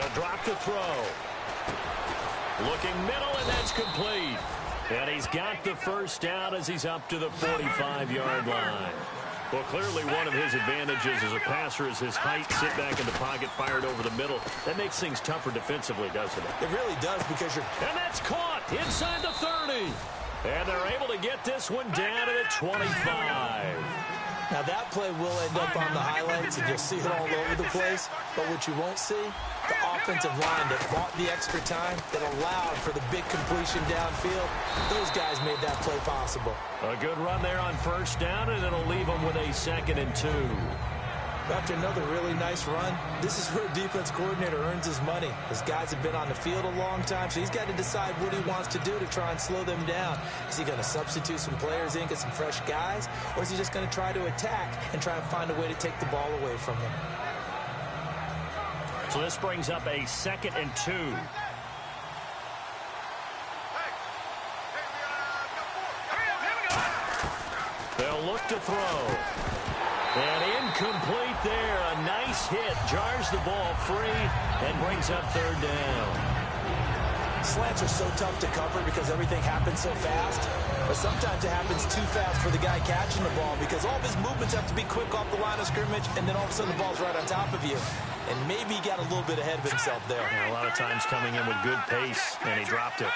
They'll drop the throw. Looking middle, and that's complete. And he's got the first down as he's up to the 45-yard line. Well, clearly one of his advantages as a passer is his height. Sit back in the pocket, fired over the middle. That makes things tougher defensively, doesn't it? It really does because you're... And that's caught inside the 30. And they're able to get this one down to the 25. Now, that play will end up on the highlights, and you'll see it all over the place. But what you won't see, the offensive line that bought the extra time, that allowed for the big completion downfield, those guys made that play possible. A good run there on first down, and it'll leave them with a 2nd and 2. After another really nice run, this is where a defense coordinator earns his money. His guys have been on the field a long time, so he's got to decide what he wants to do to try and slow them down. Is he going to substitute some players in, get some fresh guys, or is he just going to try to attack and try and find a way to take the ball away from them? So this brings up a 2nd and 2. They'll look to throw. And incomplete there. A nice hit. Jars the ball free and brings up 3rd down. Slants are so tough to cover because everything happens so fast. But sometimes it happens too fast for the guy catching the ball because all of his movements have to be quick off the line of scrimmage, and then all of a sudden the ball's right on top of you. And maybe he got a little bit ahead of himself there. Yeah, a lot of times coming in with good pace, and he dropped it.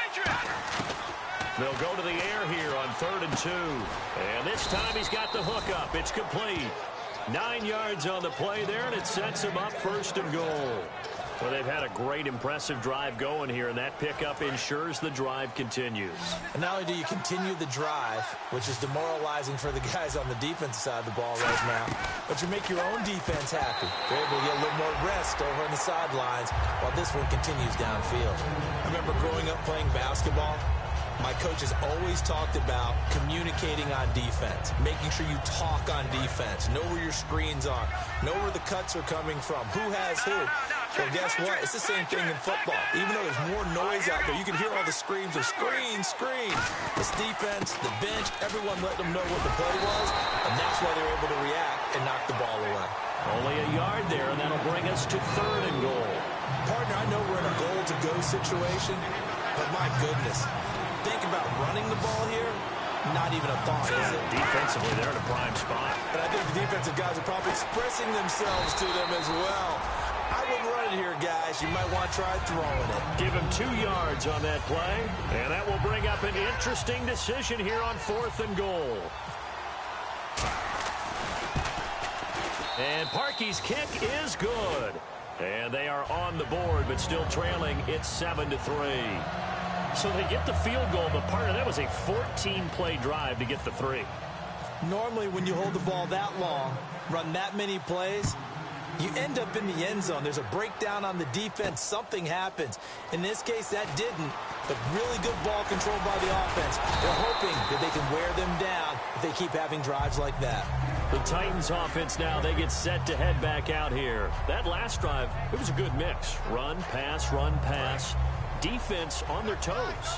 They'll go to the air here on 3rd and 2. And this time he's got the hook up. It's complete. 9 yards on the play there, and it sets him up 1st and goal. Well, they've had a great, impressive drive going here, and that pickup ensures the drive continues. And not only do you continue the drive, which is demoralizing for the guys on the defensive side of the ball right now, but you make your own defense happy. They're able to get a little more rest over on the sidelines while this one continues downfield. I remember growing up playing basketball. My coach has always talked about communicating on defense, making sure you talk on defense, know where your screens are, know where the cuts are coming from, who has who. Well, guess what? It's the same thing in football. Even though there's more noise out there, you can hear all the screams of screen, screen. This defense, the bench, everyone let them know what the play was, and that's why they're able to react and knock the ball away. Only a yard there, and that'll bring us to 3rd and goal. Partner, I know we're in a goal-to-go situation, but my goodness. Think about running the ball here, not even a thought, is it? Defensively, they're in a prime spot. And I think the defensive guys are probably expressing themselves to them as well. I wouldn't run it here, guys. You might want to try throwing it. Give him 2 yards on that play, and that will bring up an interesting decision here on 4th and goal. And Parkey's kick is good. And they are on the board, but still trailing. It's 7-3. So they get the field goal, but partner, that was a 14-play drive to get the 3. Normally, when you hold the ball that long, run that many plays, you end up in the end zone. There's a breakdown on the defense. Something happens. In this case, that didn't. But really good ball control by the offense. They're hoping that they can wear them down if they keep having drives like that. The Titans offense now, they get set to head back out here. That last drive, it was a good mix. Run, pass, defense on their toes.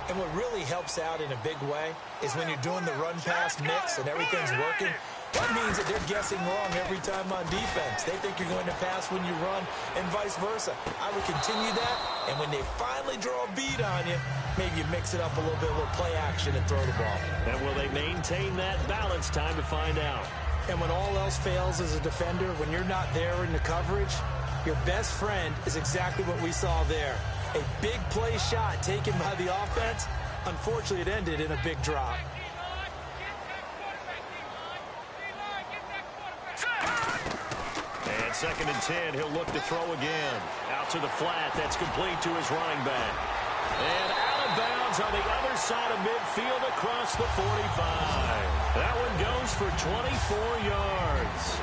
And what really helps out in a big way is when you're doing the run-pass mix and everything's working, that means that they're guessing wrong every time on defense. They think you're going to pass when you run and vice versa. I would continue that, and when they finally draw a beat on you, maybe you mix it up a little bit, a little play action and throw the ball. And will they maintain that balance? Time to find out. And when all else fails as a defender, when you're not there in the coverage, your best friend is exactly what we saw there. A big play shot taken by the offense. Unfortunately, it ended in a big drop. And 2nd and 10, he'll look to throw again. Out to the flat, that's complete to his running back. And out of bounds on the other side of midfield across the 45. That one goes for 24 yards.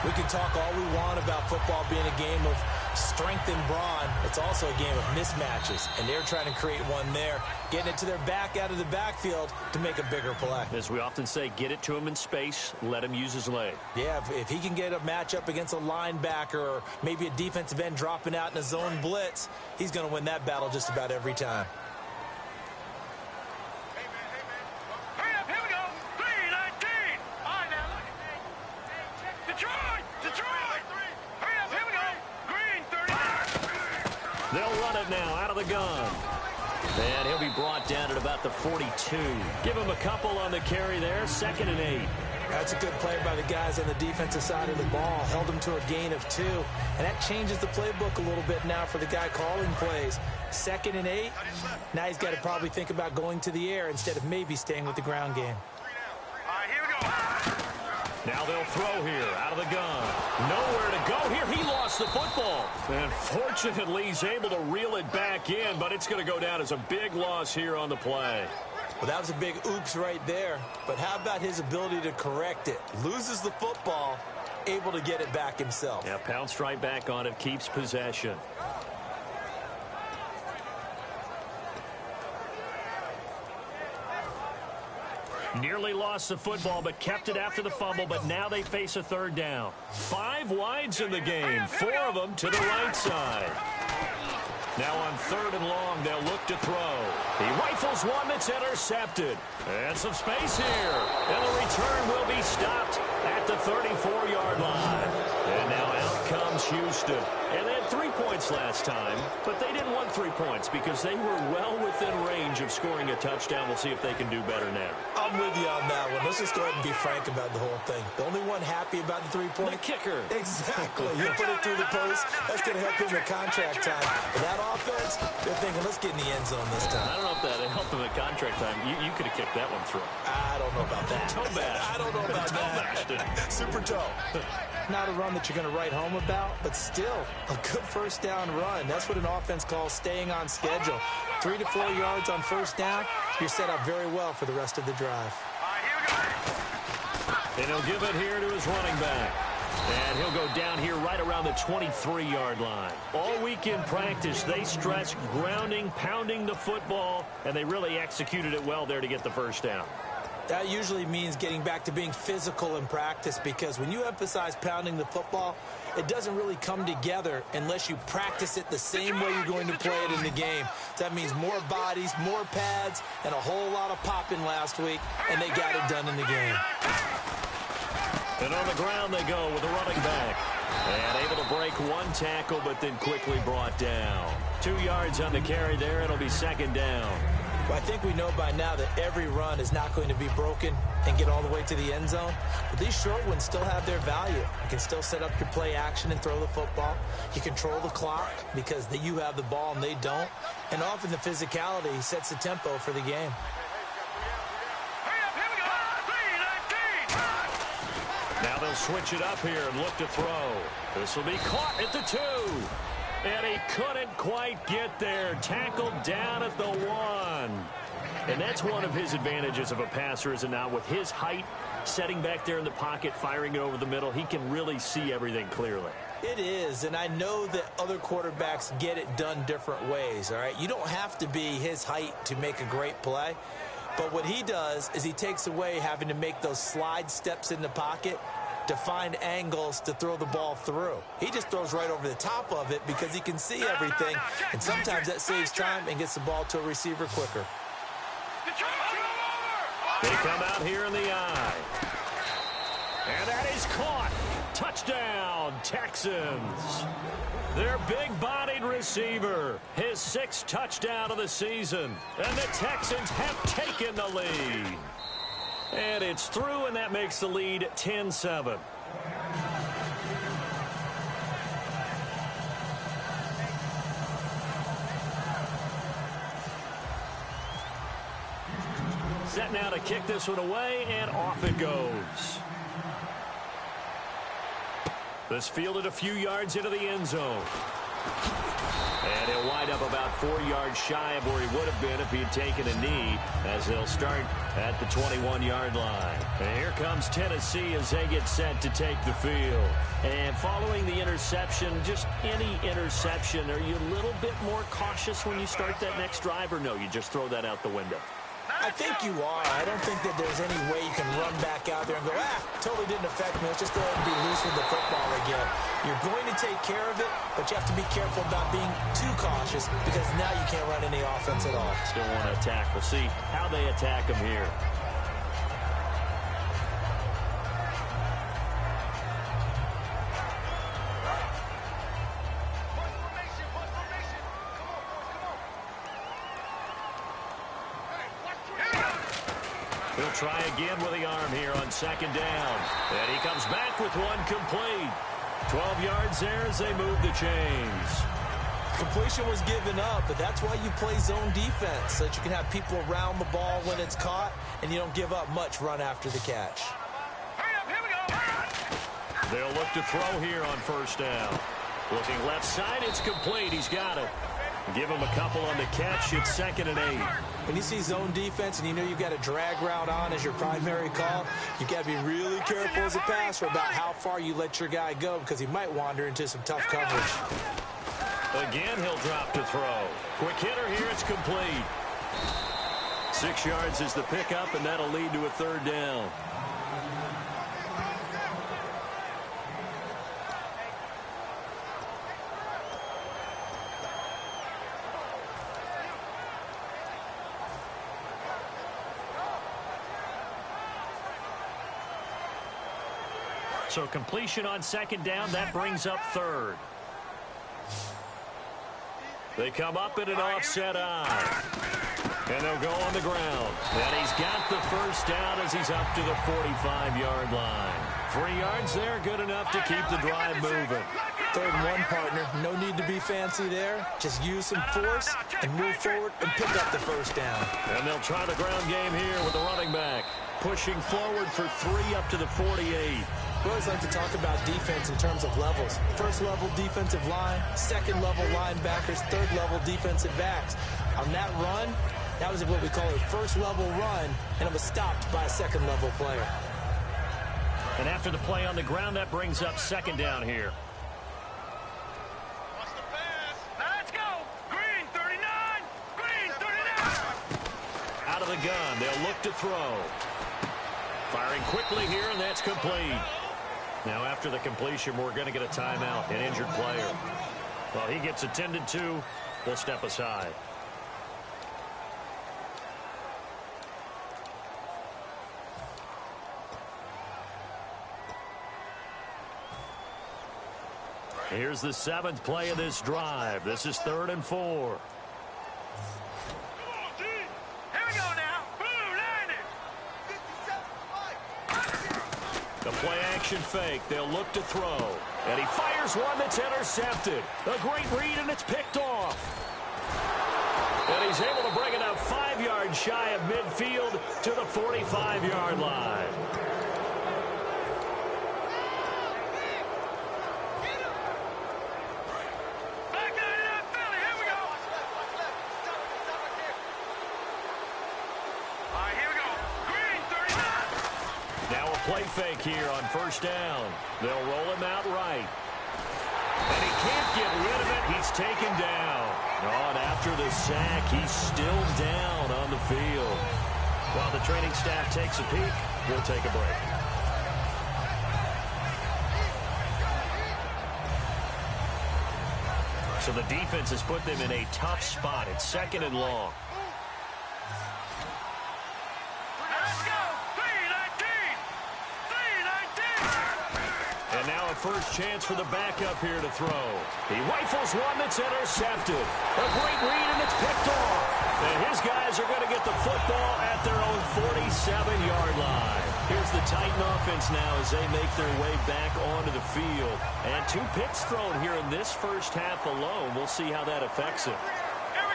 We can talk all we want about football being a game of strength and brawn. It's also a game of mismatches, and they're trying to create one there, getting it to their back out of the backfield to make a bigger play. As we often say, get it to him in space, let him use his leg. Yeah, if he can get a matchup against a linebacker or maybe a defensive end dropping out in a zone blitz, he's going to win that battle just about every time. They'll run it now out of the gun. And he'll be brought down at about the 42. Give him a couple on the carry there, 2nd and 8. That's a good play by the guys on the defensive side of the ball. Held them to a gain of 2. And that changes the playbook a little bit now for the guy calling plays. 2nd and 8. Now he's got to probably think about going to the air instead of maybe staying with the ground game. Now they'll throw here out of the gun. Nowhere to go here. He lost the football. And fortunately, he's able to reel it back in, but it's going to go down as a big loss here on the play. Well, that was a big oops right there. But how about his ability to correct it? Loses the football, able to get it back himself. Yeah, pounced right back on it, keeps possession. Nearly lost the football, but kept it after the fumble, but now they face a 3rd down. 5 wides in the game, 4 of them to the right side. Now on 3rd and long, they'll look to throw. He rifles one that's intercepted. And some space here. And the return will be stopped at the 34-yard line. And now out comes Houston. And they had 3 points last time, but they didn't want 3 points because they were well within range of scoring a touchdown. We'll see if they can do better now. I'm with you on that one. Let's just go ahead and be frank about the whole thing. The only one happy about the 3-point? The kicker. Exactly. You put it through the post. That's going to help him with contract time. But that offense, they're thinking, let's get in the end zone this time. I don't know if that helped him at contract time. You could have kicked that one through. I don't know about that. Toe bash. I don't know about that. Super toe. Not a run that you're going to write home about, but still a good first down run. That's what an offense calls staying on schedule. 3 to 4 yards on first down, you're set up very well for the rest of the drive. And he'll give it here to his running back. And he'll go down here right around the 23-yard line. All week in practice, they stressed grounding, pounding the football, and they really executed it well there to get the first down. That usually means getting back to being physical in practice, because when you emphasize pounding the football, it doesn't really come together unless you practice it the same way you're going to play it in the game. So that means more bodies, more pads, and a whole lot of popping last week, and they got it done in the game. And on the ground they go with a running back. And able to break 1 tackle, but then quickly brought down. 2 yards on the carry there. It'll be 2nd down. Well, I think we know by now that every run is not going to be broken and get all the way to the end zone. But these short ones still have their value. You can still set up your play action and throw the football. You control the clock because you have the ball and they don't. And often the physicality sets the tempo for the game. Now they'll switch it up here and look to throw. This will be caught at the 2. And he couldn't quite get there. Tackled down at the 1. And that's one of his advantages of a passer, is it not? With his height, setting back there in the pocket, firing it over the middle, he can really see everything clearly. It is, and I know that other quarterbacks get it done different ways, all right? You don't have to be his height to make a great play. But what he does is he takes away having to make those slide steps in the pocket to find angles to throw the ball through. He just throws right over the top of it because he can see everything, and sometimes that saves time and gets the ball to a receiver quicker. They come out here in the eye. And that is caught. Touchdown, Texans. Their big-bodied receiver, his 6th touchdown of the season. And the Texans have taken the lead. And it's through, and that makes the lead 10-7. Set now to kick this one away, and off it goes. This fielded a few yards into the end zone. And he'll wind up about 4 yards shy of where he would have been if he had taken a knee, as they'll start at the 21-yard line. And here comes Tennessee as they get set to take the field. And following the interception, just any interception, are you a little bit more cautious when you start that next drive, or no, you just throw that out the window? I think you are. I don't think that there's any way you can run back out there and go, totally didn't affect me. Let's just go ahead and be loose with the football again. You're going to take care of it, but you have to be careful about being too cautious because now you can't run any offense at all. Still want to attack. We'll see how they attack him here. try again with the arm here on second down. And he comes back with one complete. 12 yards there as they move the chains. Completion was given up, but that's why you play zone defense, so that you can have people around the ball when it's caught, and you don't give up much run after the catch. They'll look to throw here on first down. Looking left side, it's complete. He's got it. Give him a couple on the catch. It's 2nd and 8. When you see zone defense and you know you've got a drag route on as your primary call, you've got to be really careful as a passer about how far you let your guy go because he might wander into some tough coverage. Again, he'll drop to throw. Quick hitter here. It's complete. 6 yards is the pickup, and that'll lead to a 3rd down. So completion on 2nd down, that brings up 3rd. They come up in an offset eye. And they'll go on the ground. And he's got the first down as he's up to the 45-yard line. 3 yards there, good enough to keep the drive moving. 3rd and 1, partner. No need to be fancy there. Just use some force and move forward and pick up the first down. And they'll try the ground game here with the running back. Pushing forward for 3 up to the 48. We always like to talk about defense in terms of levels. 1st level defensive line, 2nd level linebackers, 3rd level defensive backs. On that run, that was what we call a 1st level run, and it was stopped by a 2nd level player. And after the play on the ground, that brings up 2nd down here. Watch the pass. Now let's go. Green 39. Green 39. Out of the gun, they'll look to throw. Firing quickly here, and that's complete. Now, after the completion, we're going to get a timeout, an injured player. While he gets attended to, we'll step aside. Here's the 7th play of this drive. This is 3rd and 4. The play-action fake. They'll look to throw. And he fires one that's intercepted. A great read, and it's picked off. And he's able to bring it up 5 yards shy of midfield to the 45-yard line. Play fake here on first down. They'll roll him out right. And he can't get rid of it. He's taken down. Oh, and after the sack, he's still down on the field. While the training staff takes a peek, we'll take a break. So the defense has put them in a tough spot. It's 2nd and long. First chance for the backup here to throw. He rifles one that's intercepted. A great read, and it's picked off. And his guys are going to get the football at their own 47-yard line. Here's the Titan offense now as they make their way back onto the field. And 2 picks thrown here in this first half alone. We'll see how that affects him.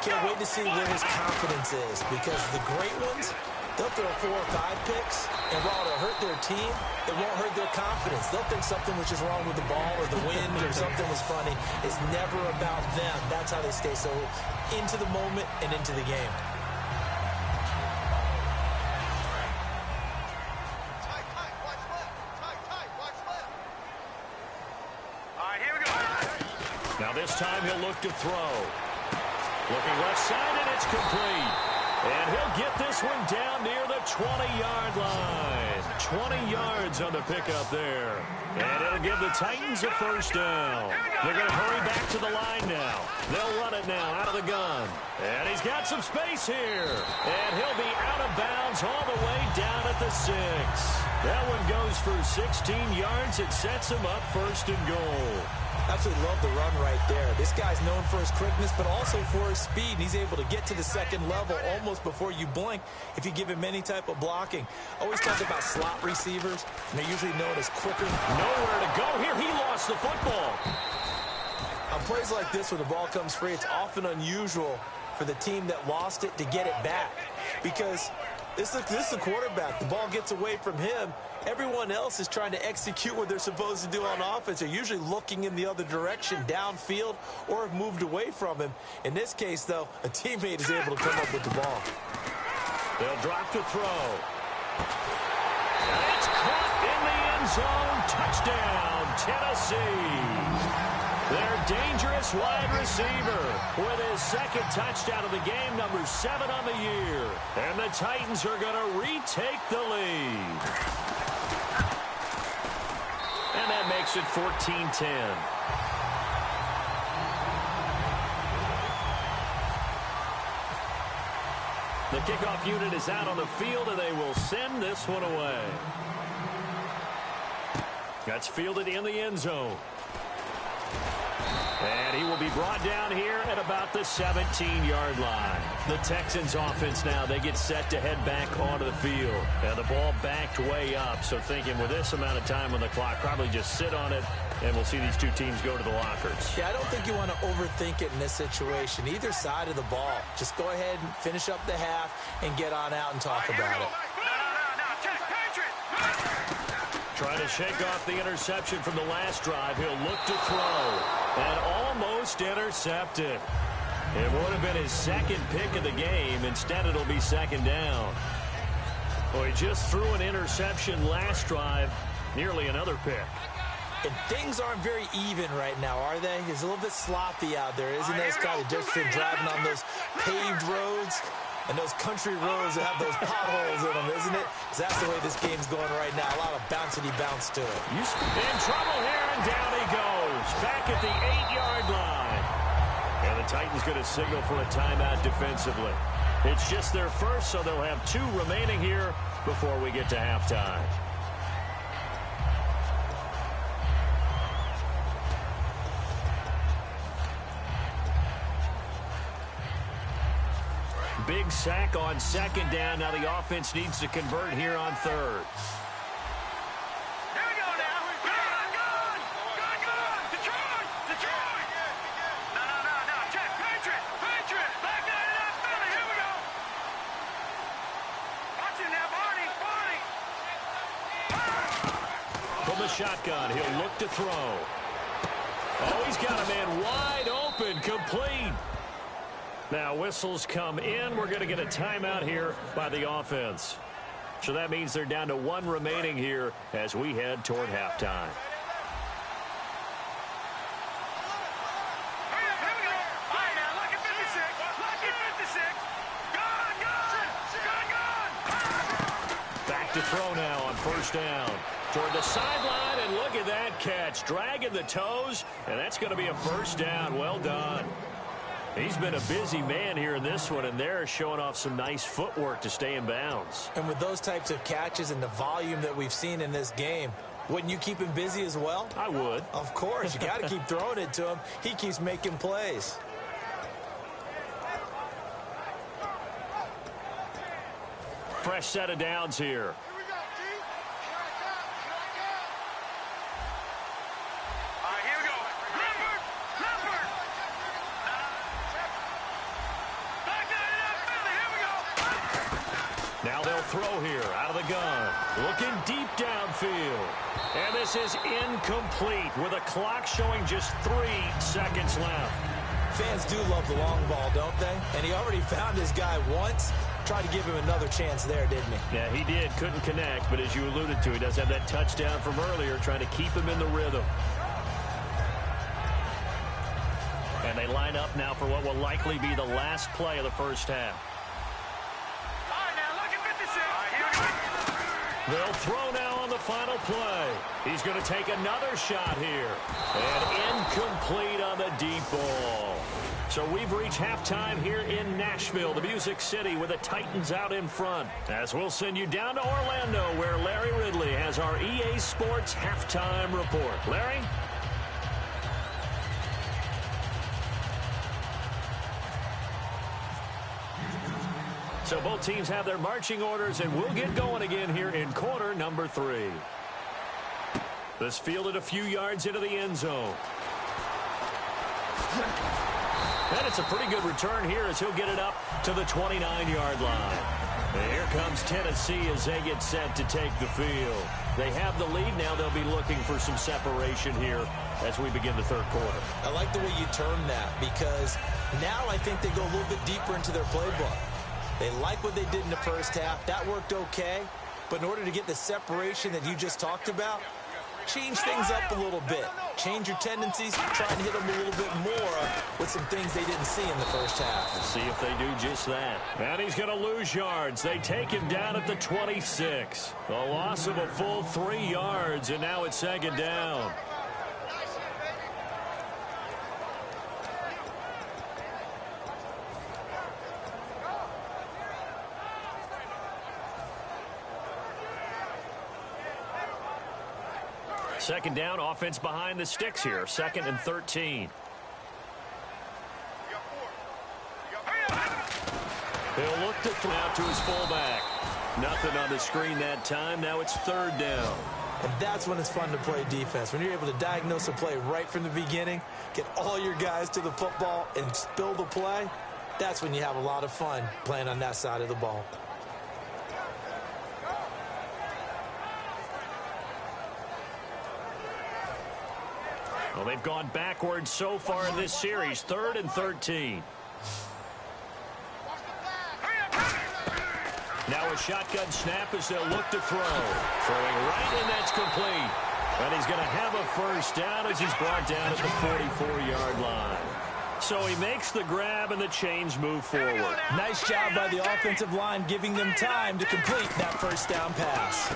Can't wait to see where his confidence is, because the great ones, they'll throw 4 or 5 picks, and while it'll hurt their team, it won't hurt their confidence. They'll think something was just wrong with the ball or the wind or something was funny. It's never about them. That's how they stay so into the moment and into the game. All right, here we go. Now this time he'll look to throw. Looking left side, and it's complete. And he'll get this one down near the 20-yard line. 20 yards on the pickup there. And it'll give the Titans a first down. They're going to hurry back to the line now. They'll run it now out of the gun. And he's got some space here. And he'll be out of bounds all the way down at the 6. That one goes for 16 yards. It sets him up first and goal. Absolutely love the run right there. This guy's known for his quickness, but also for his speed. He's able to get to the second level almost before you blink if you give him any type of blocking. Always talk about slot receivers, and they're usually known as quicker. Nowhere to go here. He lost the football. On plays like this, when the ball comes free, it's often unusual for the team that lost it to get it back. Because this is the quarterback. The ball gets away from him. Everyone else is trying to execute what they're supposed to do on offense. They're usually looking in the other direction, downfield, or have moved away from him. In this case, though, a teammate is able to come up with the ball. They'll drop to throw. And it's caught in the end zone. Touchdown, Tennessee. Their dangerous wide receiver with his second touchdown of the game, number 7 on the year. And the Titans are going to retake the lead. And that makes it 14-10. The kickoff unit is out on the field, and they will send this one away. That's fielded in the end zone. And he will be brought down here at about the 17-yard line. The Texans offense now, they get set to head back onto the field. And the ball backed way up, so thinking with this amount of time on the clock, probably just sit on it, and we'll see these two teams go to the lockers. Yeah, I don't think you want to overthink it in this situation. Either side of the ball. Just go ahead and finish up the half and get on out and talk about it. Trying to shake off the interception from the last drive. He'll look to throw. And almost intercepted. It would have been his second pick of the game. Instead, it'll be second down. Well, he just threw an interception last drive. Nearly another pick. And things aren't very even right now, are they? It's a little bit sloppy out there, isn't it? It's kind of different driving on those paved roads and those country roads that have those potholes in them, isn't it? That's the way this game's going right now. A lot of bouncy bounce to it. In trouble here, and down he goes. Back at the 8-yard line. And the Titans going to signal for a timeout defensively. It's just their first, so they'll have 2 remaining here before we get to halftime. Big sack on second down. Now the offense needs to convert here on third. Here we go now. Good. Detroit. No. Check. Patriot. Back that it up, Philly. Here we go. Watch it now, Barney. From the shotgun, he'll look to throw. Oh, he's got a man wide open, complete. Now whistles come in. We're going to get a timeout here by the offense. So that means they're down to 1 remaining here as we head toward halftime. Here we go. All right, now, look at 56. Gone. Back to throw now on first down. Toward the sideline, and look at that catch. Dragging the toes, and that's going to be a first down. Well done. He's been a busy man here in this one, and they're showing off some nice footwork to stay in bounds. And with those types of catches and the volume that we've seen in this game, wouldn't you keep him busy as well? I would. Of course. You got to keep throwing it to him. He keeps making plays. Fresh set of downs here. Now they'll throw here out of the gun. Looking deep downfield. And this is incomplete with a clock showing just 3 seconds left. Fans do love the long ball, don't they? And he already found his guy once. Tried to give him another chance there, didn't he? Yeah, he did. Couldn't connect. But as you alluded to, he does have that touchdown from earlier, trying to keep him in the rhythm. And they line up now for what will likely be the last play of the first half. They'll throw now on the final play. He's going to take another shot here. And incomplete on the deep ball. So we've reached halftime here in Nashville, the Music City, with the Titans out in front. As we'll send you down to Orlando, where Larry Ridley has our EA Sports halftime report. Larry? So both teams have their marching orders, and we'll get going again here in quarter number 3. This fielded a few yards into the end zone. And it's a pretty good return here as he'll get it up to the 29-yard line. And here comes Tennessee as they get set to take the field. They have the lead. Now they'll be looking for some separation here as we begin the third quarter. I like the way you term that, because now I think they go a little bit deeper into their playbook. They like what they did in the first half. That worked okay. But in order to get the separation that you just talked about, change things up a little bit. Change your tendencies. Try and hit them a little bit more with some things they didn't see in the first half. We'll see if they do just that. And he's going to lose yards. They take him down at the 26. A loss of a full 3 yards, and now it's second down. Second down, offense behind the sticks here. 2nd and 13. He'll look to throw out to his fullback. Nothing on the screen that time. Now it's 3rd down. And that's when it's fun to play defense. When you're able to diagnose a play right from the beginning, get all your guys to the football and spill the play, that's when you have a lot of fun playing on that side of the ball. Well, they've gone backwards so far in this series. 3rd and 13. Now a shotgun snap as they'll look to throw. Throwing right, and that's complete. And he's going to have a first down as he's brought down at the 44-yard line. So he makes the grab, and the chains move forward. Nice job by the offensive line, giving them time to complete that first down pass.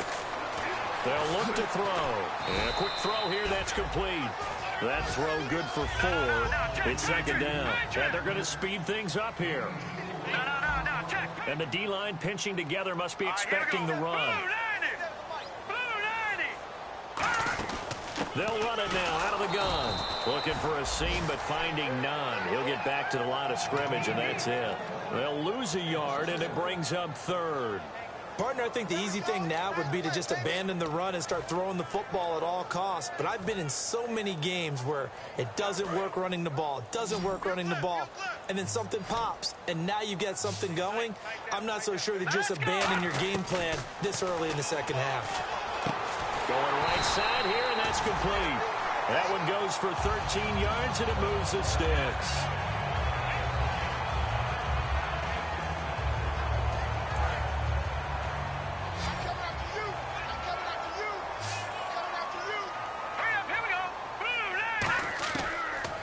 They'll look to throw. And a quick throw here, that's complete. That throw good for 4. It's second down. And they're going to speed things up here. And the D-line pinching together must be expecting the run. They'll run it now out of the gun. Looking for a seam, but finding none. He'll get back to the line of scrimmage, and that's it. They'll lose a yard, and it brings up 3rd. Partner, I think the easy thing now would be to just abandon the run and start throwing the football at all costs. But I've been in so many games where it doesn't work running the ball, and then something pops, and now you get something going. I'm not so sure to just abandon your game plan this early in the second half. Going right side here, and that's complete. That one goes for 13 yards, and it moves the sticks.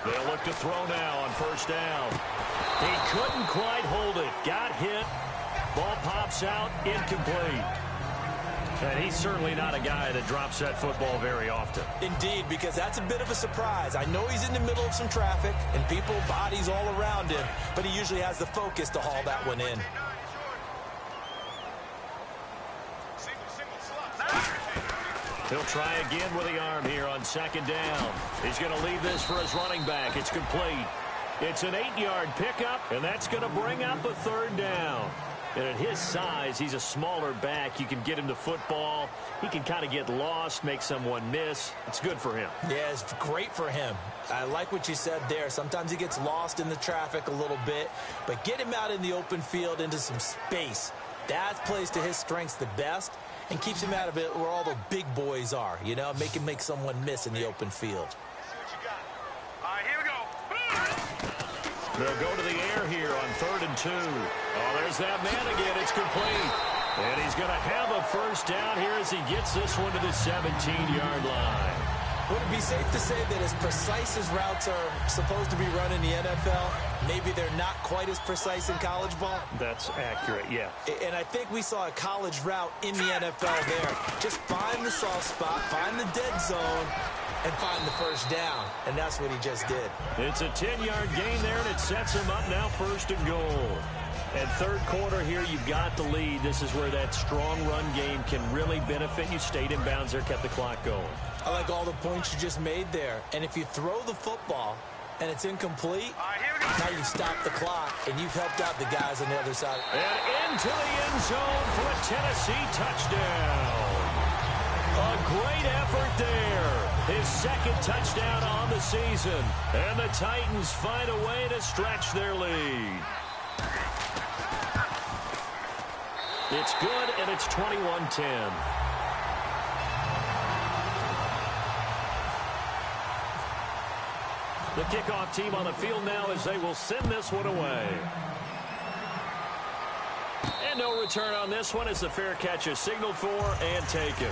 They'll look to throw now on first down. He couldn't quite hold it. Got hit. Ball pops out. Incomplete. And he's certainly not a guy that drops that football very often. Indeed, because that's a bit of a surprise. I know he's in the middle of some traffic and people, bodies all around him, but he usually has the focus to haul that one in. He'll try again with the arm here on second down. He's going to leave this for his running back. It's complete. It's an 8-yard pickup, and that's going to bring up a 3rd down. And at his size, he's a smaller back. You can get him the football. He can kind of get lost, make someone miss. It's good for him. Yeah, it's great for him. I like what you said there. Sometimes he gets lost in the traffic a little bit, but get him out in the open field into some space. That plays to his strengths the best and keeps him out of it where all the big boys are, you know, make him make someone miss in the open field. All right, here we go. They'll go to the air here on 3rd and 2. Oh, there's that man again. It's complete. And he's going to have a first down here as he gets this one to the 17-yard line. Would it be safe to say that as precise as routes are supposed to be run in the NFL, maybe they're not quite as precise in college ball? That's accurate, yeah. And I think we saw a college route in the NFL there. Just find the soft spot, find the dead zone, and find the first down, and that's what he just did. It's a 10-yard gain there, and it sets him up now 1st and goal. And third quarter here, you've got the lead. This is where that strong run game can really benefit you. Stayed in bounds there, kept the clock going. I like all the points you just made there. And if you throw the football and it's incomplete, now you've stopped the clock, and you've helped out the guys on the other side. And into the end zone for a Tennessee touchdown. A great effort there. His second touchdown on the season. And the Titans find a way to stretch their lead. It's good, and it's 21-10. The kickoff team on the field now as they will send this one away. And no return on this one as the fair catch is signaled for and taken.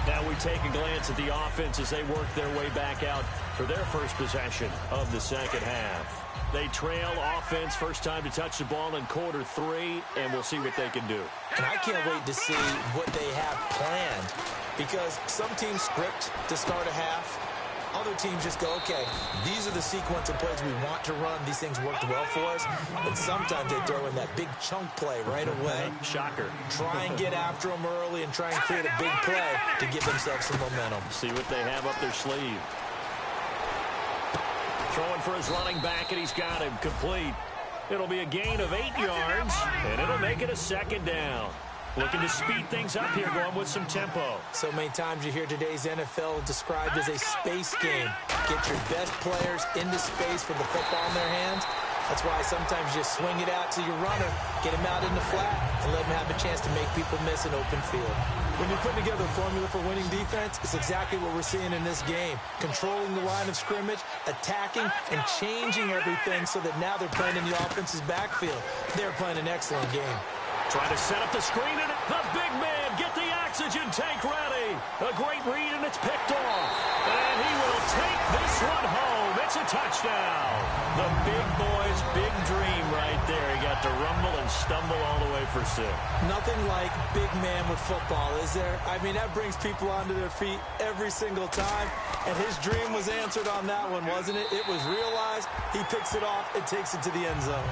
Now we take a glance at the offense as they work their way back out for their first possession of the second half. They trail offense, first time to touch the ball in quarter 3, and we'll see what they can do. And I can't wait to see what they have planned, because some teams script to start a half. Other teams just go, okay, these are the sequence of plays we want to run. These things worked well for us. And sometimes they throw in that big chunk play right away. Shocker. Try and get after them early and try and create a big play to give themselves some momentum. See what they have up their sleeve. Throwing for his running back, and he's got him complete. It'll be a gain of 8 yards, and it'll make it a second down. Looking to speed things up here, going with some tempo. So many times you hear today's NFL described as a space game. Get your best players into space with the football in their hands. That's why sometimes you swing it out to your runner, get him out in the flat, and let him have a chance to make people miss an open field. When you're putting together a formula for winning defense, it's exactly what we're seeing in this game. Controlling the line of scrimmage, attacking, and changing everything so that now they're playing in the offense's backfield. They're playing an excellent game. Trying to set up the screen, and the big man, get the oxygen tank ready. A great read, and it's picked off. And he will take this one home. It's a touchdown. The big boy's big dream right there. He got to rumble and stumble all the way for 6. Nothing like big man with football, is there? I mean, that brings people onto their feet every single time. And his dream was answered on that one, wasn't it? It was realized. He picks it off and takes it to the end zone.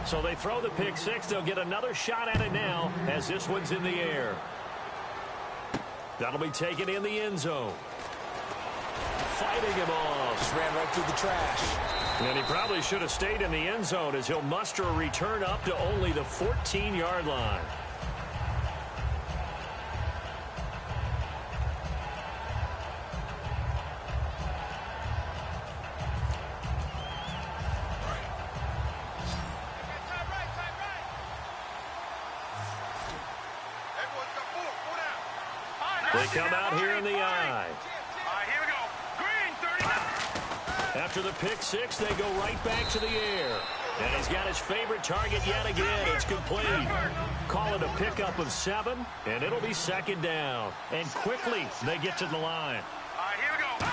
So they throw the pick 6. They'll get another shot at it now as this one's in the air. That'll be taken in the end zone. Fighting him off. Just ran right through the trash. And he probably should have stayed in the end zone as he'll muster a return up to only the 14-yard line. They come out here in the eye. Here we go. Green, 39. After the pick 6, they go right back to the air. And he's got his favorite target yet again. It's complete. Call it a pickup of 7, and it'll be second down. And quickly, they get to the line. Here we go.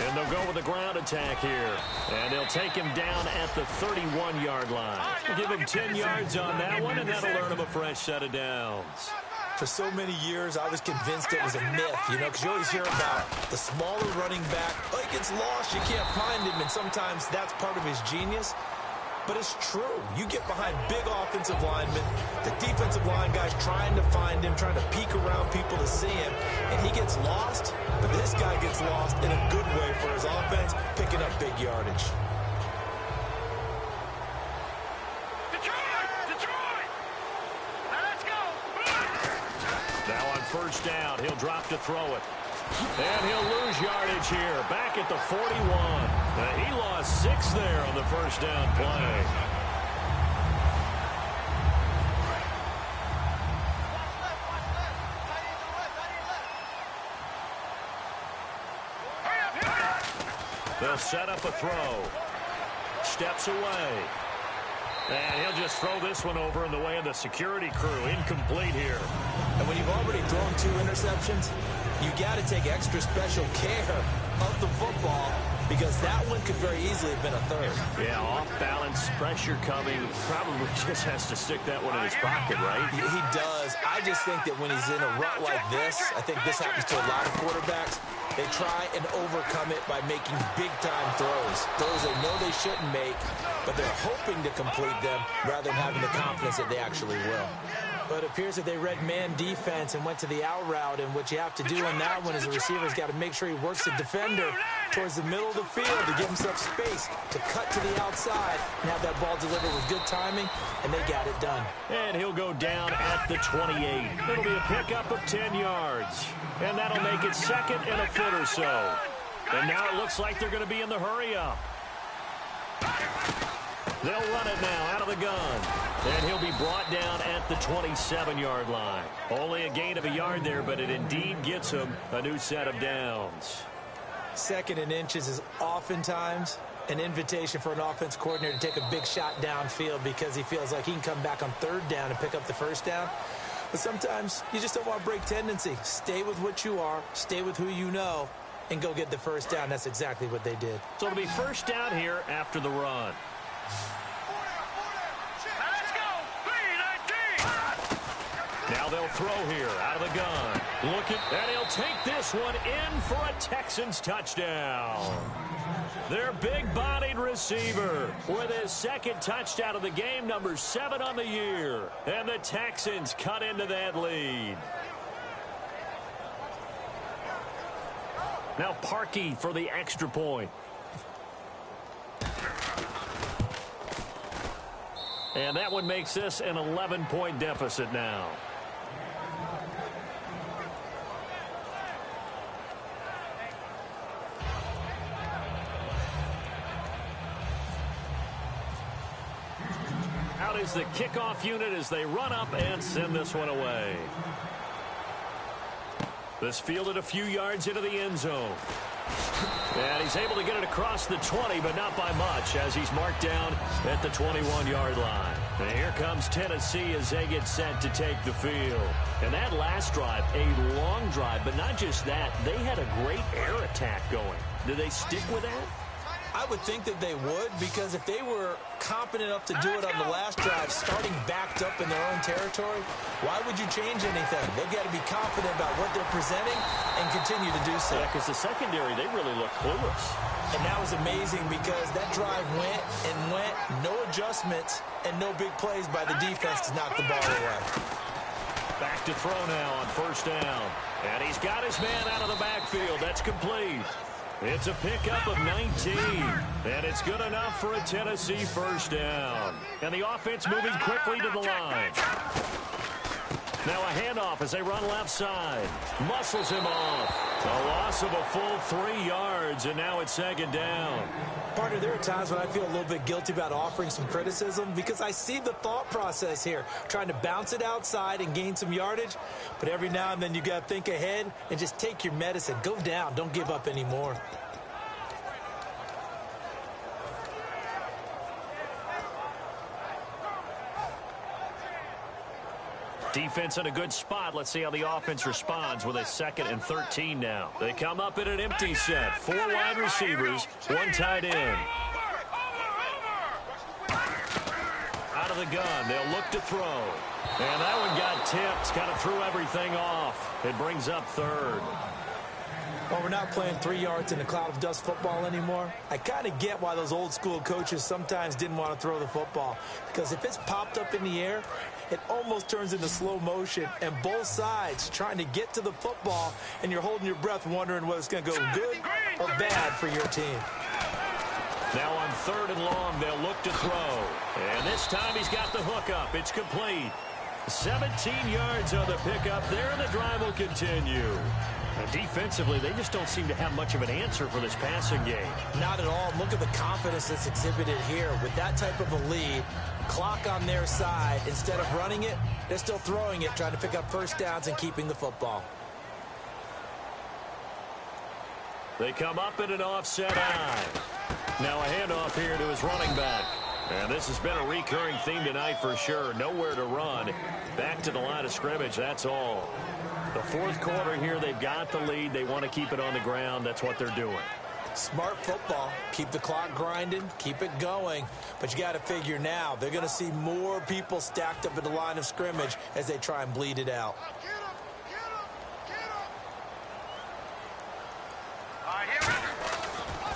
And they'll go with a ground attack here. And they'll take him down at the 31-yard line. We'll give him 10 yards on that one, and that'll earn him a fresh set of downs. For so many years, I was convinced it was a myth, you know, because you always hear about the smaller running back. Oh, he gets lost, you can't find him, and sometimes that's part of his genius. But it's true. You get behind big offensive linemen, the defensive line guys trying to find him, trying to peek around people to see him, and he gets lost. But this guy gets lost in a good way for his offense, picking up big yardage. First down, he'll drop to throw it. And he'll lose yardage here, back at the 41. He lost 6 there on the first down play. They'll set up a throw. Steps away. And he'll just throw this one over in the way of the security crew. Incomplete here. And when you've already thrown 2 interceptions, you got to take extra special care of the football because that one could very easily have been a third. Yeah, off-balance, pressure coming. Probably just has to stick that one in his pocket, right? He does. I just think that when he's in a rut like this, I think this happens to a lot of quarterbacks, they try and overcome it by making big-time throws. Throws they know they shouldn't make, but they're hoping to complete them rather than having the confidence that they actually will. But it appears that they read man defense and went to the out route, and what you have to do on that one is the receiver's got to make sure he works the defender towards the middle of the field to give himself space to cut to the outside and have that ball delivered with good timing, and they got it done. And he'll go down at the 28. It'll be a pickup of 10 yards, and that'll make it second and a foot or so. And now it looks like they're going to be in the hurry-up. They'll run it now out of the gun. And he'll be brought down at the 27-yard line. Only a gain of a yard there, but it indeed gets him a new set of downs. Second and inches is oftentimes an invitation for an offense coordinator to take a big shot downfield because he feels like he can come back on third down and pick up the first down. But sometimes you just don't want to break tendency. Stay with what you are, stay with who you know, and go get the first down. That's exactly what they did. So it'll be first down here after the run. Now they'll throw here out of the gun. Looking, and he'll take this one in for a Texans touchdown. Their big-bodied receiver with his second touchdown of the game, number 7 on the year. And the Texans cut into that lead. Now Parkey for the extra point. And that one makes this an 11-point deficit now. Out is the kickoff unit as they run up and send this one away. This fielded a few yards into the end zone. And he's able to get it across the 20, but not by much, as he's marked down at the 21-yard line. And here comes Tennessee as they get set to take the field. And that last drive, a long drive, but not just that, they had a great air attack going. Do they stick with that? I would think that they would, because if they were competent enough to do it on the last drive, starting backed up in their own territory, why would you change anything? They've got to be confident about what they're presenting and continue to do so. Yeah, because the secondary, they really look clueless. And that was amazing because that drive went and went, no adjustments and no big plays by the defense to knock the ball away. Back to throw now on first down. And he's got his man out of the backfield. That's complete. It's a pickup of 19, and it's good enough for a Tennessee first down. And the offense moving quickly to the line. Now a handoff as they run left side. Muscles him off. A loss of a full 3 yards, and now it's second down. Partner, there are times when I feel a little bit guilty about offering some criticism because I see the thought process here, trying to bounce it outside and gain some yardage. But every now and then you got to think ahead and just take your medicine. Go down. Don't give up anymore. Defense in a good spot. Let's see how the offense responds with a 2nd and 13 now. They come up in an empty set. 4 wide receivers, 1 tight end. Out of the gun, they'll look to throw. And that one got tipped, kind of threw everything off. It brings up 3rd. Well, we're not playing 3 yards in a cloud of dust football anymore. I kind of get why those old school coaches sometimes didn't want to throw the football. Because if it's popped up in the air, it almost turns into slow motion. And both sides trying to get to the football, and you're holding your breath wondering whether it's going to go good or bad for your team. Now on 3rd and long, they'll look to throw. And this time he's got the hook up. It's complete. 17 yards on the pickup there, and the drive will continue. And defensively, they just don't seem to have much of an answer for this passing game. Not at all. Look at the confidence that's exhibited here. With that type of a lead, clock on their side, instead of running it, they're still throwing it, trying to pick up first downs and keeping the football. They come up in an offset eye. Now a handoff here to his running back. And this has been a recurring theme tonight for sure. Nowhere to run. Back to the line of scrimmage, that's all. The 4th quarter here, they've got the lead. They want to keep it on the ground. That's what they're doing. Smart football. Keep the clock grinding, keep it going. But you got to figure now, they're going to see more people stacked up at the line of scrimmage as they try and bleed it out.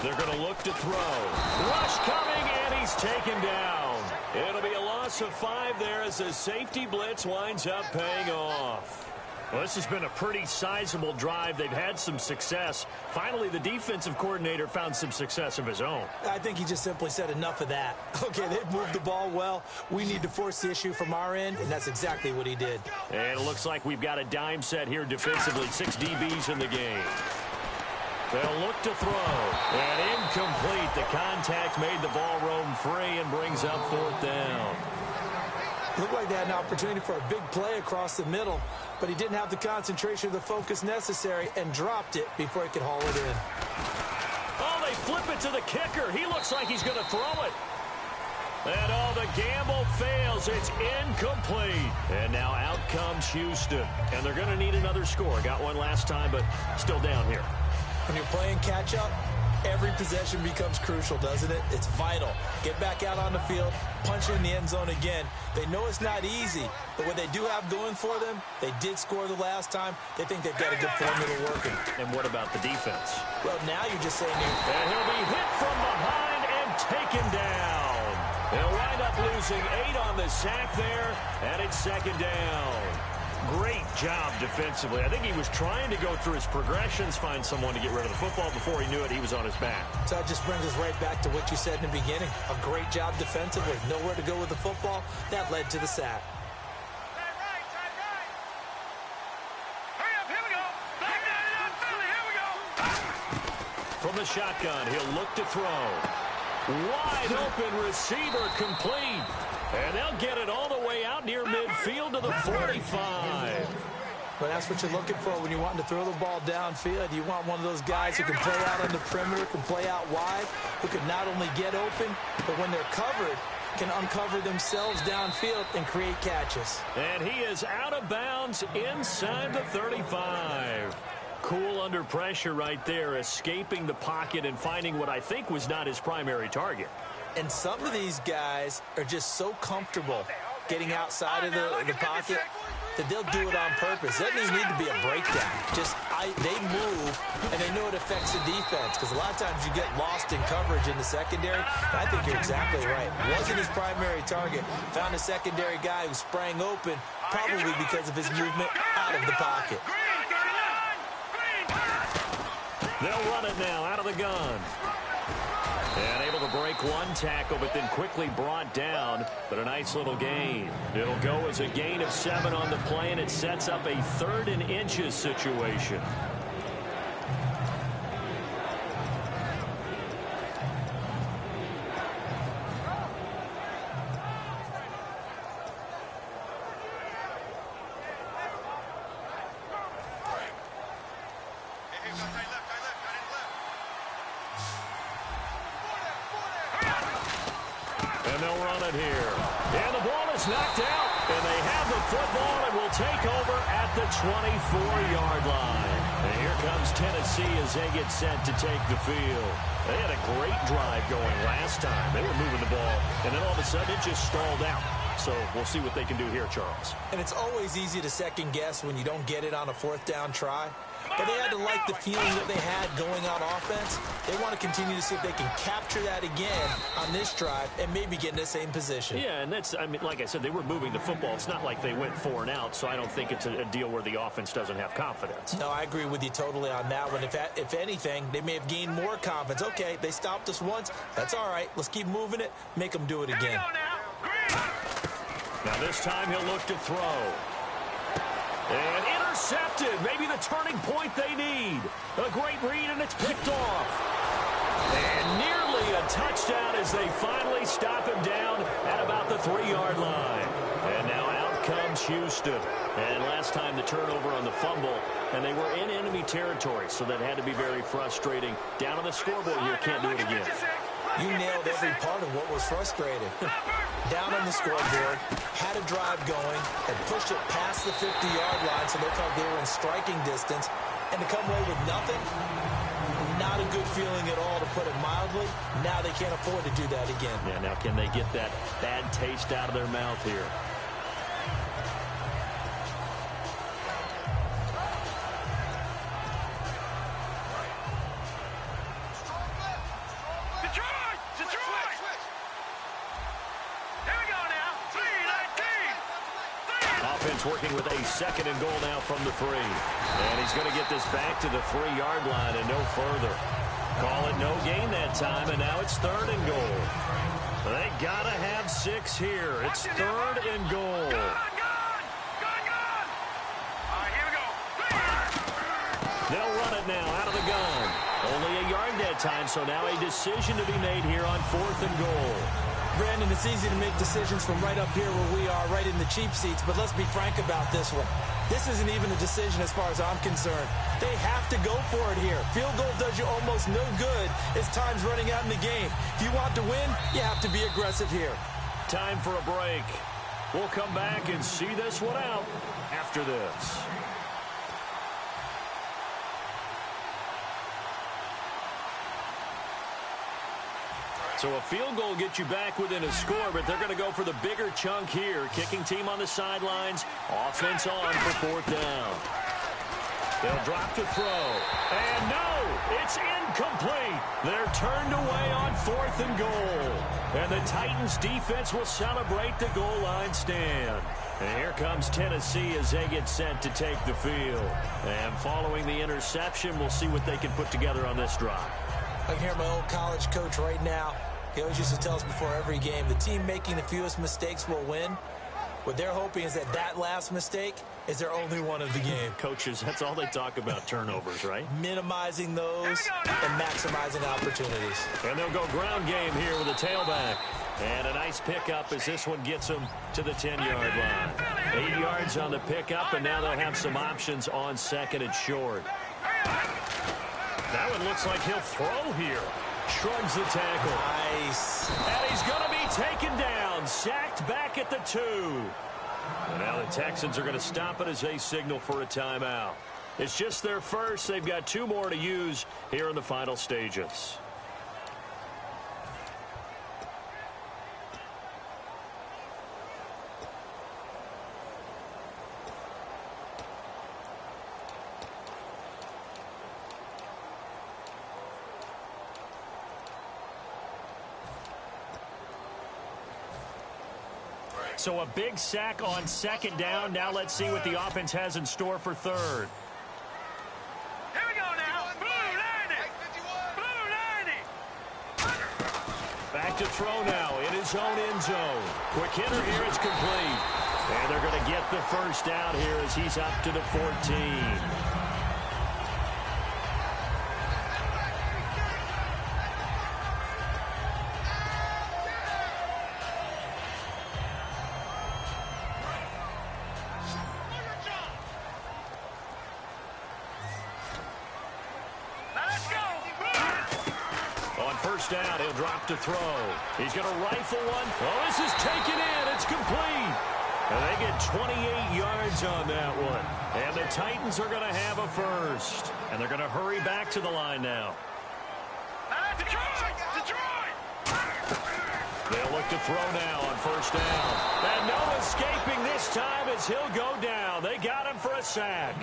They're going to look to throw. Rush coming, and he's taken down. It'll be a loss of 5 there as the safety blitz winds up paying off. Well, this has been a pretty sizable drive. They've had some success. Finally, the defensive coordinator found some success of his own. I think he just simply said enough of that. Okay, they've moved the ball well. We need to force the issue from our end, and that's exactly what he did. And it looks like we've got a dime set here defensively. 6 DBs in the game. They'll look to throw. And incomplete. The contact made the ball roam free and brings up 4th down. Looked like they had an opportunity for a big play across the middle, but he didn't have the concentration or the focus necessary and dropped it before he could haul it in. Oh, they flip it to the kicker. He looks like he's going to throw it. And the gamble fails. It's incomplete. And now out comes Houston. And they're going to need another score. Got one last time, but still down here. When you're playing catch-up, every possession becomes crucial, doesn't it? It's vital. Get back out on the field, punch in the end zone again. They know it's not easy, but what they do have going for them, they did score the last time. They think they've got a good formula working. And what about the defense? Well, now you're just saying and he'll be hit from behind and taken down. They'll wind up losing 8 on the sack there, and it's 2nd down. Great job defensively. I think he was trying to go through his progressions, find someone to get rid of the football. Before he knew it, he was on his back. So that just brings us right back to what you said in the beginning. A great job defensively. Nowhere to go with the football. That led to the sack. From the shotgun, he'll look to throw. Wide open receiver complete. And they'll get it all the way out near midfield to the 45. But that's what you're looking for when you're wanting to throw the ball downfield. You want one of those guys who can play out on the perimeter, can play out wide, who can not only get open, but when they're covered, can uncover themselves downfield and create catches. And he is out of bounds inside the 35. Cool under pressure right there, escaping the pocket and finding what I think was not his primary target. And some of these guys are just so comfortable getting outside of the pocket that they'll do it on purpose. It doesn't even need to be a breakdown. They move, and they know it affects the defense because a lot of times you get lost in coverage in the secondary. And I think you're exactly right. Wasn't his primary target. Found a secondary guy who sprang open, probably because of his movement out of the pocket. They'll run it now out of the gun. And able to break one tackle, but then quickly brought down. But a nice little gain. It'll go as a gain of 7 on the play, and it sets up a 3rd and inches situation. And they'll run it here. And the ball is knocked out. And they have the football and will take over at the 24-yard line. And here comes Tennessee as they get set to take the field. They had a great drive going last time. They were moving the ball. And then all of a sudden it just stalled out. So we'll see what they can do here, Charles. And it's always easy to second guess when you don't get it on a 4th down try. But they had to like the feeling that they had going on offense. They want to continue to see if they can capture that again on this drive and maybe get in the same position. Yeah, and that's, I mean, like I said, they were moving the football. It's not like they went 4 and out, so I don't think it's a deal where the offense doesn't have confidence. No, I agree with you totally on that one. If anything, they may have gained more confidence. Okay, they stopped us once. That's all right. Let's keep moving it. Make them do it again. Now this time he'll look to throw. And intercepted. Maybe the turning point they need. A great read, and it's picked off. And nearly a touchdown as they finally stop him down at about the 3-yard line. And now out comes Houston. And last time the turnover on the fumble, and they were in enemy territory, so that had to be very frustrating. Down on the scoreboard here, can't do it again. You nailed every part of what was frustrating. Down on the scoreboard, had a drive going, had pushed it past the 50-yard line so they felt they were in striking distance, and to come away with nothing, Not a good feeling at all, to put it mildly. Now they can't afford to do that again. Yeah, now can they get that bad taste out of their mouth here? Offense working with a 2nd and goal now from the 3. And he's going to get this back to the 3-yard line and no further. Call it no gain that time, and now it's 3rd and goal. They got to have 6 here. It's 3rd and goal. All right, here we go. They'll run it now out of the gun. Only a yard that time, so now a decision to be made here on 4th and goal. Brandon, it's easy to make decisions from right up here where we are, right in the cheap seats, but let's be frank about this one. This isn't even a decision as far as I'm concerned. They have to go for it here. Field goal does you almost no good as time's running out in the game. If you want to win, you have to be aggressive here. Time for a break. We'll come back and see this one out after this. So a field goal gets you back within a score, but they're going to go for the bigger chunk here. Kicking team on the sidelines. Offense on for 4th down. They'll drop to throw. And no, it's incomplete. They're turned away on 4th and goal. And the Titans defense will celebrate the goal line stand. And here comes Tennessee as they get set to take the field. And following the interception, we'll see what they can put together on this drive. I can hear my old college coach right now. He always used to tell us before every game, the team making the fewest mistakes will win. What they're hoping is that last mistake is their only one of the game. Coaches, that's all they talk about, turnovers, right? Minimizing those and maximizing opportunities. And they'll go ground game here with a tailback. And a nice pickup as this one gets them to the 10-yard line. 8 yards on the pickup, and now they'll have some options on 2nd and short. That one looks like he'll throw here. Shrugs the tackle. Nice. And he's going to be taken down. Sacked back at the 2. And now the Texans are going to stop it as they signal for a timeout. It's just their first. They've got 2 more to use here in the final stages. So a big sack on 2nd down. Now let's see what the offense has in store for 3rd. Here we go now. Blue 90. Back to throw now in his own end zone. Quick hitter here. It's complete. And they're going to get the first down here as he's up to the 14. Down, he'll drop to throw. He's going to rifle one. Oh, this is taken in. It's complete. And they get 28 yards on that one. And the Titans are going to have a first. And they're going to hurry back to the line now. Detroit! They'll look to throw now on 1st down. And no escaping this time as he'll go down. They got him for a sack.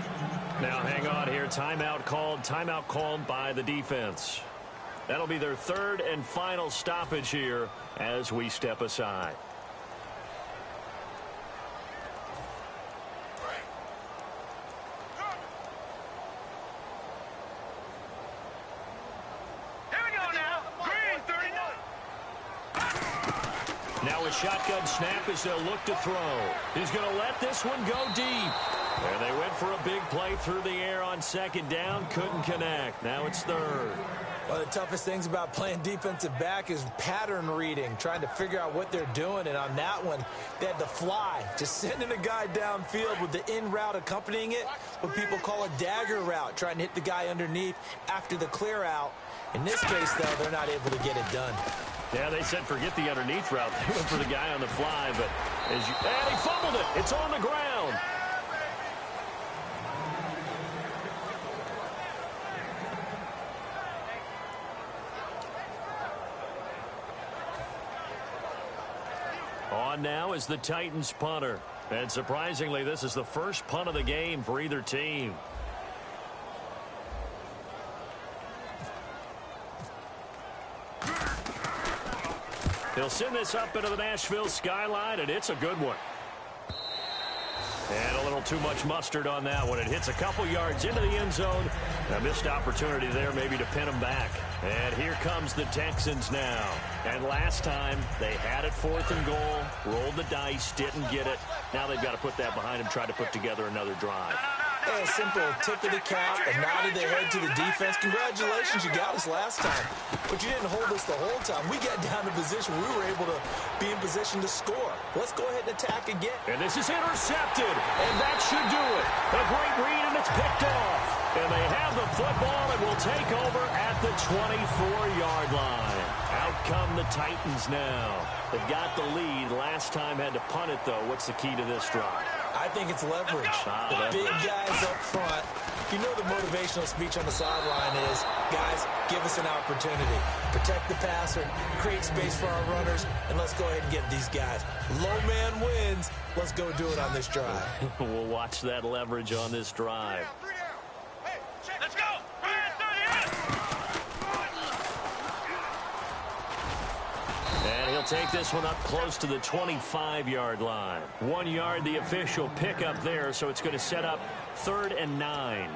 Now hang on here. Timeout called by the defense. That'll be their 3rd and final stoppage here as we step aside. Here we go now. Green 39. Now a shotgun snap as they'll look to throw. He's going to let this one go deep. And they went for a big play through the air on 2nd down. Couldn't connect. Now it's 3rd. One of the toughest things about playing defensive back is pattern reading, trying to figure out what they're doing. And on that one, they had the fly, just sending a guy downfield with the in route accompanying it, what people call a dagger route, trying to hit the guy underneath after the clear out. In this case, though, they're not able to get it done. Yeah, they said forget the underneath route. They went for the guy on the fly, but and he fumbled it. It's on the ground. On now is the Titans punter. And surprisingly, this is the first punt of the game for either team. He'll send this up into the Nashville skyline, and it's a good one. And a little too much mustard on that one. It hits a couple yards into the end zone. A missed opportunity there maybe to pin him back. And here comes the Texans now. And last time, they had it 4th and goal, rolled the dice, didn't get it. Now they've got to put that behind them, try to put together another drive. Yeah, a simple tip of the cap, a nod of the head to the defense. Congratulations, you got us last time. But you didn't hold us the whole time. We got down to position. We were able to be in position to score. Let's go ahead and attack again. And this is intercepted, and that should do it. A great read, and it's picked off. And they have the football and will take over at the 24-yard line. Out come the Titans now. They've got the lead. Last time had to punt it, though. What's the key to this drive? I think it's leverage. The big guys up front. You know the motivational speech on the sideline is, guys, give us an opportunity. Protect the passer, create space for our runners, and let's go ahead and get these guys. Low man wins. Let's go do it on this drive. We'll watch that leverage on this drive. Let's go. And he'll take this one up close to the 25-yard line. 1 yard, the official pickup there, so it's going to set up 3rd and 9.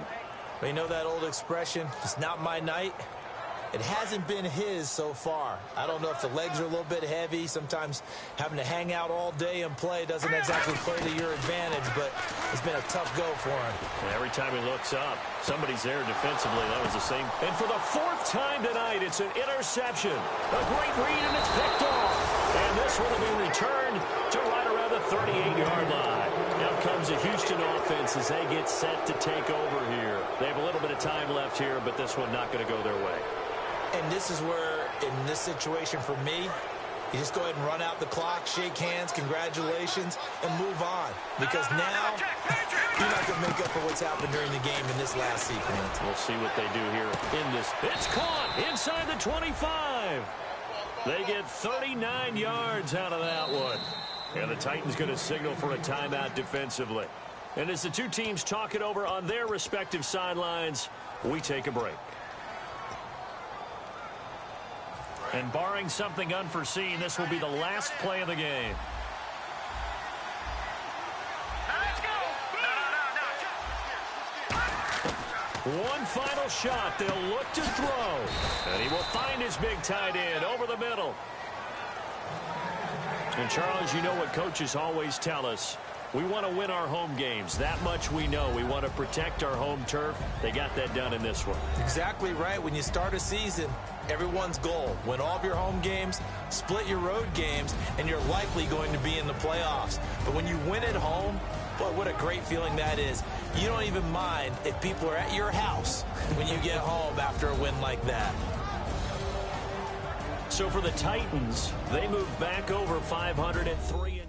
But you know that old expression, it's not my night? It hasn't been his so far. I don't know if the legs are a little bit heavy. Sometimes having to hang out all day and play doesn't exactly play to your advantage, but it's been a tough go for him. And every time he looks up, somebody's there defensively. That was the same. And for the 4th time tonight, it's an interception. A great read, and it's picked off. And this one will be returned to right around the 38-yard line. Now comes the Houston offense as they get set to take over here. They have a little bit of time left here, but this one not going to go their way. And this is where, in this situation for me, you just go ahead and run out the clock, shake hands, congratulations, and move on. Because now, you're not going to make up for what's happened during the game in this last sequence. We'll see what they do here in this. It's caught inside the 25. They get 39 yards out of that one. And the Titans going to signal for a timeout defensively. And as the two teams talk it over on their respective sidelines, we take a break. And barring something unforeseen, this will be the last play of the game. Let's go. One final shot. They'll look to throw. And he will find his big tight end over the middle. And, Charles, you know what coaches always tell us. We want to win our home games. That much we know. We want to protect our home turf. They got that done in this one. Exactly right. When you start a season, everyone's goal, win all of your home games, split your road games, and you're likely going to be in the playoffs. But when you win at home, boy, what a great feeling that is. You don't even mind if people are at your house when you get home after a win like that. So for the Titans, they move back over 503.